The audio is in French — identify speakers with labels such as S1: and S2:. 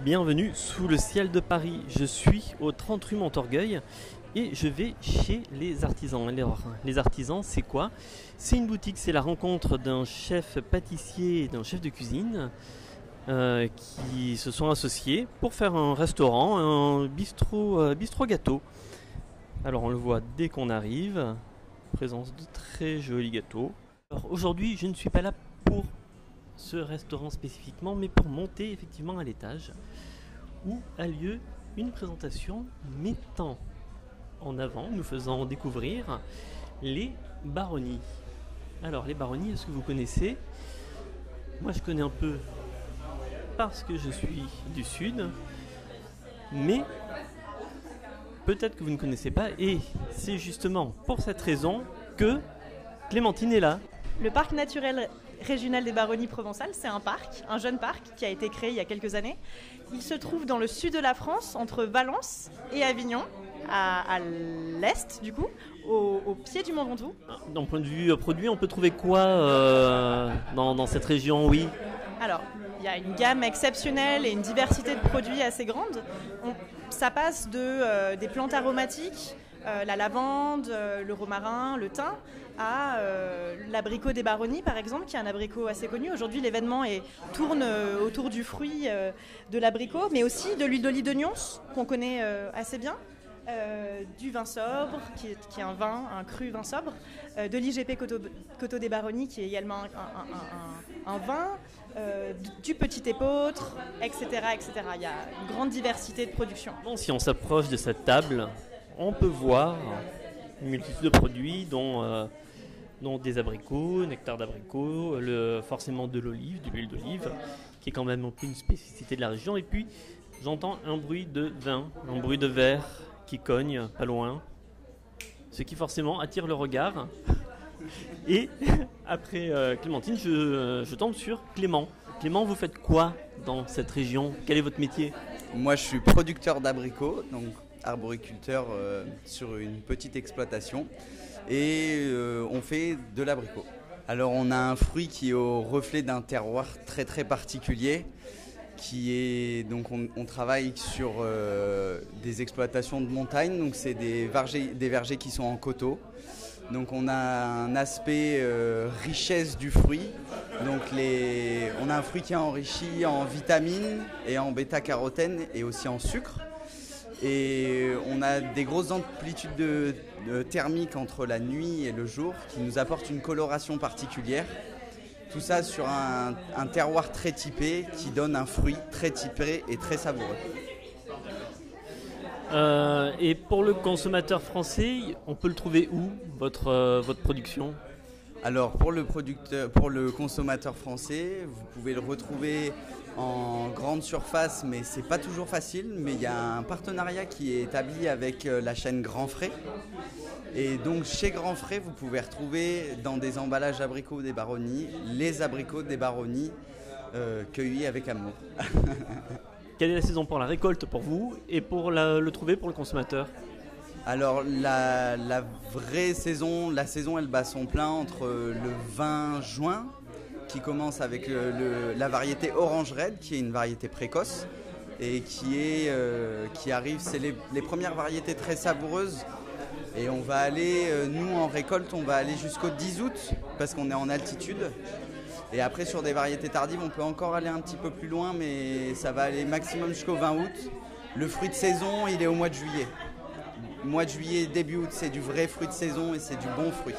S1: Bienvenue sous le ciel de Paris. Je suis au 30 rue Montorgueil et je vais chez les artisans. Alors, les artisans, c'est quoi? C'est une boutique, c'est la rencontre d'un chef pâtissier et d'un chef de cuisine qui se sont associés pour faire un restaurant, un bistrot gâteau. Alors, on le voit dès qu'on arrive, présence de très jolis gâteaux. Alors, aujourd'hui, je ne suis pas là pour ce restaurant spécifiquement, mais pour monter effectivement à l'étage où a lieu une présentation mettant en avant, nous faisant découvrir les baronnies. Alors les baronnies, est-ce que vous connaissez? Moi je connais un peu parce que je suis du sud, mais peut-être que vous ne connaissez pas, et c'est justement pour cette raison que Clémentine est là.
S2: Le parc naturel régional des Baronnies provençales, c'est un jeune parc qui a été créé il y a quelques années. Il se trouve dans le sud de la France, entre Valence et Avignon, à l'est du coup, au pied du Mont Ventoux.
S1: D'un point de vue produit, on peut trouver quoi dans cette région, oui?
S2: Alors, il y a une gamme exceptionnelle et une diversité de produits assez grande. Ça passe des plantes aromatiques, la lavande, le romarin, le thym, à l'abricot des baronnies par exemple, qui est un abricot assez connu. Aujourd'hui l'événement tourne autour du fruit de l'abricot, mais aussi de l'huile d'olive de Nyons qu'on connaît assez bien, du vin sobre qui est un cru vin sobre, de l'IGP Coteau des Baronnies qui est également un vin, du petit épeautre, etc., etc. Il y a une grande diversité de production.
S1: Si on s'approche de cette table, on peut voir une multitude de produits dont des abricots, nectar d'abricot, forcément de l'olive, de l'huile d'olive, qui est quand même un peu une spécificité de la région. Et puis j'entends un bruit de vin, un bruit de verre qui cogne pas loin, ce qui forcément attire le regard. Et après Clémentine, je tombe sur Clément. Clément, vous faites quoi dans cette région? Quel est votre métier?
S3: Moi je suis producteur d'abricots, donc arboriculteur sur une petite exploitation, et on fait de l'abricot. Alors on a un fruit qui est au reflet d'un terroir très très particulier, donc on travaille sur des exploitations de montagne, donc c'est des vergers qui sont en coteaux. Donc on a un aspect richesse du fruit. Donc on a un fruit qui est enrichi en vitamines et en bêta-carotène et aussi en sucre. Et on a des grosses amplitudes thermiques entre la nuit et le jour qui nous apportent une coloration particulière. Tout ça sur un terroir très typé qui donne un fruit très typé et très savoureux.
S1: Et pour le consommateur français, on peut le trouver où, votre production?
S3: Alors pour le consommateur français, vous pouvez le retrouver en grande surface, mais c'est pas toujours facile. Mais il y a un partenariat qui est établi avec la chaîne Grand Frais. Et donc chez Grand Frais, vous pouvez retrouver dans des emballages abricots des baronnies, les abricots des baronnies cueillis avec amour.
S1: Quelle est la saison pour la récolte pour vous et pour le trouver pour le consommateur?
S3: Alors la vraie saison, elle bat son plein entre le 20 juin, qui commence avec la variété Orange Red, qui est une variété précoce et qui arrive, c'est les premières variétés très savoureuses. Et on va aller, nous en récolte, on va aller jusqu'au 10 août parce qu'on est en altitude. Et après sur des variétés tardives, on peut encore aller un petit peu plus loin, mais ça va aller maximum jusqu'au 20 août. Le fruit de saison, il est au mois de juillet. Mois de juillet, début août, c'est du vrai fruit de saison et c'est du bon fruit.